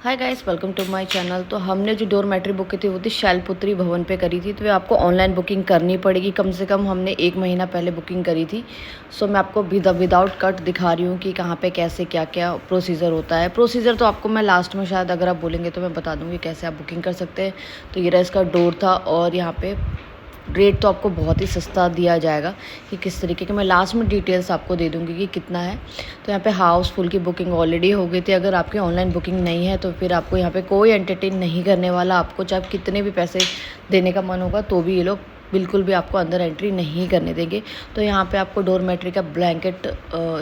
Hi guys, welcome to my channel. तो हमने जो डोरमेट्री बुक की थी वो थी शैलपुत्री भवन पे करी थी। तो ये आपको ऑनलाइन बुकिंग करनी पड़ेगी। कम से कम हमने 1 महीना पहले बुकिंग करी थी। सो मैं आपको विदाउट कट दिखा रही हूँ कि कहाँ पे कैसे क्या क्या प्रोसीजर होता है। प्रोसीजर तो आपको मैं लास्ट में शायद अगर आप बोलेंगे तो मैं बता दूँगी कैसे आप बुकिंग कर सकते हैं। तो ये रहा इसका डोर था और यहाँ पे रेट तो आपको बहुत ही सस्ता दिया जाएगा कि किस तरीके के। मैं लास्ट में डिटेल्स आपको दे दूँगी कि कितना है। तो यहाँ पे हाउसफुल की बुकिंग ऑलरेडी हो गई थी। अगर आपकी ऑनलाइन बुकिंग नहीं है तो फिर आपको यहाँ पे कोई एंटरटेन नहीं करने वाला। आपको चाहे कितने भी पैसे देने का मन होगा तो भी ये लोग बिल्कुल भी आपको अंदर एंट्री नहीं करने देंगे। तो यहाँ पे आपको डोरमेट्री का ब्लैंकेट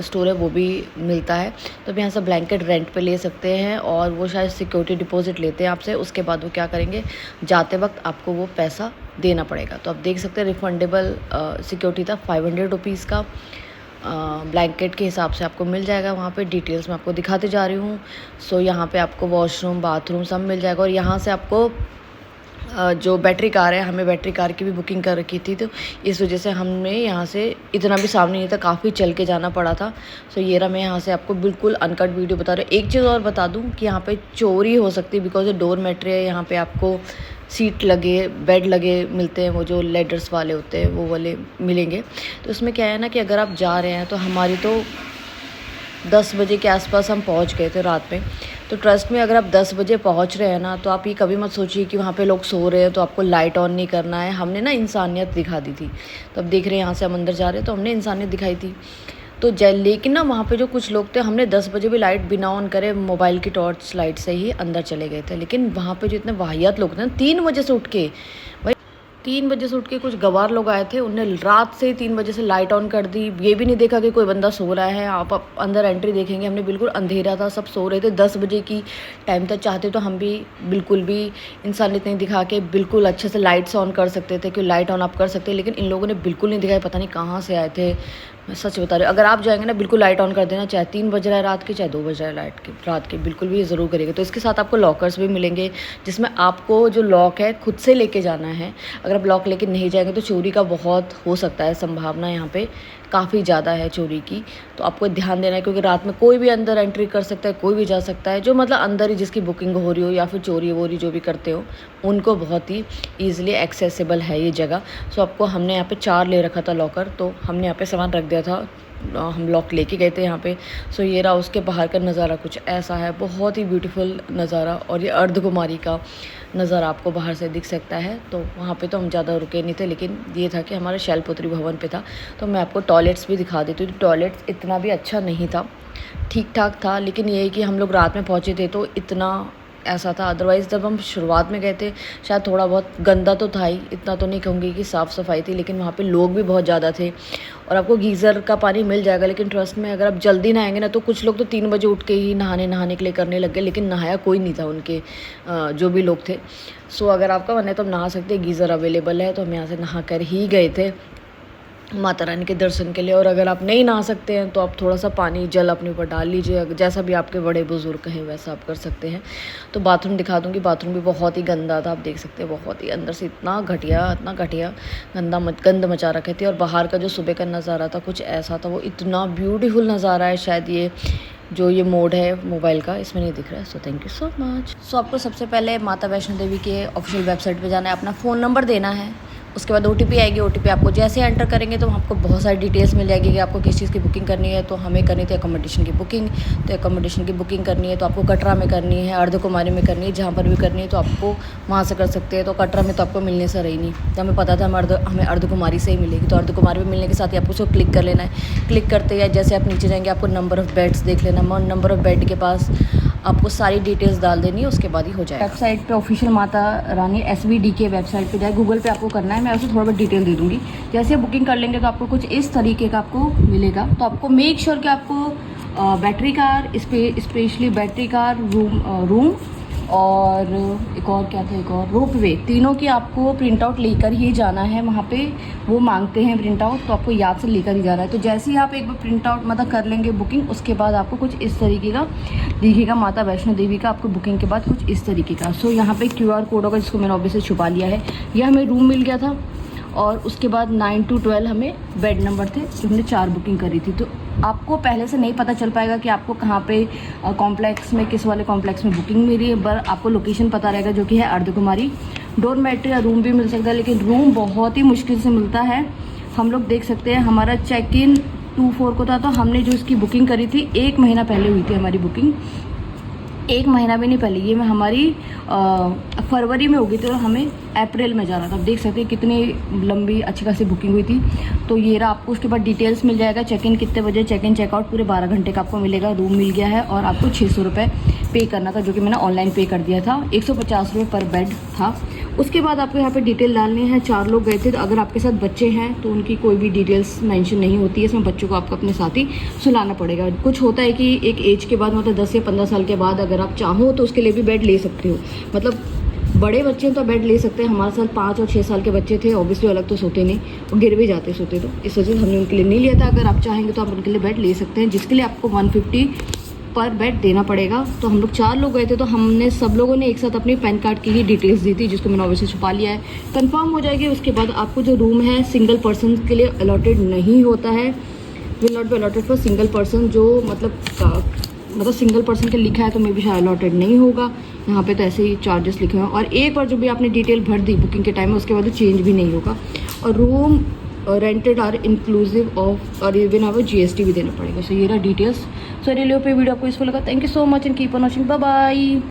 स्टोर है वो भी मिलता है। तो आप यहाँ से ब्लैंकेट रेंट पे ले सकते हैं और वो शायद सिक्योरिटी डिपॉजिट लेते हैं आपसे। उसके बाद वो क्या करेंगे, जाते वक्त आपको वो पैसा देना पड़ेगा। तो आप देख सकते हैं रिफंडेबल सिक्योरिटी था 500 रुपीज़ का। ब्लैंकेट के हिसाब से आपको मिल जाएगा। वहाँ पे डिटेल्स मैं आपको दिखाते जा रही हूँ। सो यहाँ पे आपको वॉशरूम बाथरूम सब मिल जाएगा। और यहाँ से आपको जो बैटरी कार है, हमें बैटरी कार की भी बुकिंग कर रखी थी। तो इस वजह से हमने यहाँ से इतना भी सामने नहीं था, काफ़ी चल के जाना पड़ा था। सो ये रहा, मैं यहाँ से आपको बिल्कुल अनकट वीडियो बता रही हूँ। एक चीज़ और बता दूँ कि यहाँ पे चोरी हो सकती है बिकॉज ये डोरमेट्री है। यहाँ पे आपको सीट लगे बेड लगे मिलते हैं, वो जो लेडर्स वाले होते हैं वो वाले मिलेंगे। तो उसमें क्या है ना कि अगर आप जा रहे हैं तो हमारी तो 10 बजे के आसपास हम पहुंच गए थे रात में। तो ट्रस्ट में अगर आप 10 बजे पहुंच रहे हैं ना तो आप ये कभी मत सोचिए कि वहाँ पे लोग सो रहे हैं तो आपको लाइट ऑन नहीं करना है। हमने ना इंसानियत दिखा दी थी। तो अब देख रहे हैं यहाँ से हम अंदर जा रहे हैं तो हमने इंसानियत दिखाई थी। तो लेकिन ना वहाँ पे जो कुछ लोग थे, हमने 10 बजे भी लाइट बिना ऑन करे मोबाइल की टॉर्च लाइट से ही अंदर चले गए थे। लेकिन वहाँ पे जो इतने वाहियात लोग थे ना, 3 बजे से उठ के 3 बजे से उठ के कुछ गवार लोग आए थे। उनने रात से 3 बजे से लाइट ऑन कर दी। ये भी नहीं देखा कि कोई बंदा सो रहा है। आप अंदर एंट्री देखेंगे, हमने बिल्कुल अंधेरा था, सब सो रहे थे। 10 बजे की टाइम तक चाहते तो हम भी बिल्कुल भी इंसानियत नहीं दिखा के बिल्कुल अच्छे से लाइट्स ऑन कर सकते थे, क्योंकि लाइट ऑन आप कर सकते हैं। लेकिन इन लोगों ने बिल्कुल नहीं दिखाया, पता नहीं कहाँ से आए थे। मैं सच बता रही हूँ, अगर आप जाएंगे ना बिल्कुल लाइट ऑन कर देना, चाहे 3 बज रहा है रात के चाहे 2 बज रहा है रात के, बिल्कुल भी ये ज़रूर करिएगा। तो इसके साथ आपको लॉकर्स भी मिलेंगे जिसमें आपको जो लॉक है खुद से लेके जाना है। अगर आप लॉक लेके नहीं जाएंगे तो चोरी का बहुत हो सकता है संभावना, यहाँ पे काफ़ी ज़्यादा है चोरी की। तो आपको ध्यान देना है क्योंकि रात में कोई भी अंदर एंट्री कर सकता है, कोई भी जा सकता है। जो मतलब अंदर ही जिसकी बुकिंग हो रही हो या फिर चोरी वोरी जो भी करते हो उनको बहुत ही ईजिली एक्सेसिबल है ये जगह। सो आपको हमने यहाँ पे 4 ले रखा था लॉकर, तो हमने यहाँ पे सामान रख दिया था। हम लॉक लेके गए थे यहाँ पे। सो ये रहा, उसके बाहर का नज़ारा कुछ ऐसा है, बहुत ही ब्यूटीफुल नज़ारा। और ये अर्धकुमारी का नज़ारा आपको बाहर से दिख सकता है। तो वहाँ पे तो हम ज़्यादा रुके नहीं थे, लेकिन ये था कि हमारा शैलपुत्री भवन पे था। तो मैं आपको टॉयलेट्स भी दिखा देती हूँ। तो टॉयलेट्स इतना भी अच्छा नहीं था, ठीक ठाक था। लेकिन ये है कि हम लोग रात में पहुँचे थे तो इतना ऐसा था। अदरवाइज़ जब हम शुरुआत में गए थे शायद थोड़ा बहुत गंदा तो था ही, इतना तो नहीं कहूँगी कि साफ़ सफाई थी। लेकिन वहाँ पे लोग भी बहुत ज़्यादा थे। और आपको गीज़र का पानी मिल जाएगा, लेकिन ट्रस्ट में अगर आप जल्दी नहाएंगे ना तो कुछ लोग तो 3 बजे उठ के ही नहाने के लिए करने लग गए, लेकिन नहाया कोई नहीं था उनके जो भी लोग थे। सो अगर आपका मन है तो आप नहा सकते हैं, गीज़र अवेलेबल है। तो हम यहाँ से नहा कर ही गए थे माता रानी के दर्शन के लिए। और अगर आप नहीं नहा सकते हैं तो आप थोड़ा सा पानी जल अपने ऊपर डाल लीजिए, जैसा भी आपके बड़े बुजुर्ग हैं वैसा आप कर सकते हैं। तो बाथरूम दिखा दूंगी। बाथरूम भी बहुत ही गंदा था, आप देख सकते हैं, बहुत ही अंदर से इतना घटिया गंद मचा रखे थे। और बाहर का जो सुबह का नज़ारा था कुछ ऐसा था, वो इतना ब्यूटीफुल नज़ारा है। शायद ये जो ये मोड है मोबाइल का इसमें नहीं दिख रहा है। So thank you so much. So आपको सबसे पहले माता वैष्णो देवी के ऑफिशियल वेबसाइट पे जाना है, अपना फ़ोन नंबर देना है। उसके बाद OTP आएगी। OTP आपको जैसे एंटर करेंगे तो आपको बहुत सारी डिटेल्स मिल जाएगी कि आपको किस चीज़ की बुकिंग करनी है। तो हमें करनी थी अकोमोडेशन की बुकिंग। तो अकोमोडेशन की बुकिंग करनी है तो आपको कटरा में करनी है, अर्धकुमारी में करनी है, जहाँ पर भी करनी है तो आपको वहाँ से कर सकते हैं। तो कटरा में तो आपको मिलने से रही नहीं, तो हमें पता था हमें अर्धकुमारी से ही मिलेगी। तो अर्धकुमारी में मिलने के साथ ही आपको उसको क्लिक कर लेना है। क्लिक करते ही जैसे आप नीचे जाएंगे आपको नंबर ऑफ़ बेड्स देख लेना। नंबर ऑफ़ बेड के पास आपको सारी डिटेल्स डाल देनी है, उसके बाद ही हो जाएगा। वेबसाइट पे ऑफिशियल माता रानी SVD के वेबसाइट पे जाए, गूगल पे आपको करना है। मैं उसे थोड़ा बहुत डिटेल दे दूँगी। जैसे आप बुकिंग कर लेंगे तो आपको कुछ इस तरीके का आपको मिलेगा। तो आपको मेक श्योर कि आपको battery car, specially battery car, room और एक और क्या था, एक और रोपवे, तीनों की आपको प्रिंट आउट लेकर ही जाना है। वहाँ पे वो मांगते हैं प्रिंट आउट, तो आपको याद से लेकर ही जाना है। तो जैसे ही आप एक बार प्रिंट आउट मतलब कर लेंगे बुकिंग, उसके बाद आपको कुछ इस तरीके का दिखेगा माता वैष्णो देवी का, आपको बुकिंग के बाद कुछ इस तरीके का। सो यहाँ पे QR कोड होगा जिसको मैंने ऑब्वियसली छुपा लिया है। यह हमें रूम मिल गया था और उसके बाद 9 to 12 हमें बेड नंबर थे जो हमने 4 बुकिंग करी थी। तो आपको पहले से नहीं पता चल पाएगा कि आपको कहाँ पे कॉम्प्लेक्स में, किस वाले कॉम्प्लेक्स में बुकिंग मिली है, पर आपको लोकेशन पता रहेगा जो कि है अर्धकुमारी। डॉर्मेट्री या रूम भी मिल सकता है, लेकिन रूम बहुत ही मुश्किल से मिलता है। हम लोग देख सकते हैं हमारा चेक इन 2/4 को था, तो हमने जो इसकी बुकिंग करी थी 1 महीना पहले हुई थी हमारी बुकिंग, 1 महीना भी नहीं पहले, ये में हमारी फरवरी में हो गई थी और हमें अप्रैल में जाना था। आप देख सकते हैं कितनी लंबी अच्छी खासी बुकिंग हुई थी। तो ये रहा, आपको उसके बाद डिटेल्स मिल जाएगा, चेक इन कितने बजे, चेक इन चेकआउट पूरे 12 घंटे का आपको मिलेगा। रूम मिल गया है और आपको 600 रुपये पे करना था, जो कि मैंने ऑनलाइन पे कर दिया था। 150 रुपये पर बेड था। उसके बाद आपको यहाँ पे डिटेल डालनी है। 4 लोग गए थे, तो अगर आपके साथ बच्चे हैं तो उनकी कोई भी डिटेल्स मेंशन नहीं होती है, इसमें बच्चों को आपको अपने साथ ही सुलाना पड़ेगा। कुछ होता है कि एक एज के बाद, मतलब 10 या 15 साल के बाद अगर आप चाहो तो उसके लिए भी बेड ले सकते हो। मतलब बड़े बच्चे तो बेड ले सकते हैं। हमारे साथ 5 और 6 साल के बच्चे थे, ऑब्वियसली अलग तो सोते नहीं, वो गिर भी जाते सोते, तो इस वजह से हमने उनके लिए नहीं लिया था। अगर आप चाहेंगे तो आप उनके लिए बेड ले सकते हैं, जिसके लिए आपको 150 पर बेड देना पड़ेगा। तो हम लोग 4 लोग गए थे, तो हमने सब लोगों ने एक साथ अपनी पैन कार्ड की ही डिटेल्स दी थी, जिसको मैंने ऑब्वियसली छुपा लिया है। कंफर्म हो जाएगी, उसके बाद आपको जो रूम है सिंगल पर्सन के लिए अलॉटेड नहीं होता है, will not be allotted for single person. जो मतलब सिंगल पर्सन के लिखा है तो मे बी शायद अलॉटेड नहीं होगा। यहाँ पे तो ऐसे ही चार्जेस लिखे हुए हैं, और एक बार जो भी आपने डिटेल भर दी बुकिंग के टाइम में, उसके बाद चेंज भी नहीं होगा। और room rented are inclusive of, और इवन आपको GST भी देना पड़ेगा। सो ये रहा डिटेल्स। सो रियली होप ये वीडियो आपको यूजफुल लगा। Thank you so much and keep on watching. Bye bye.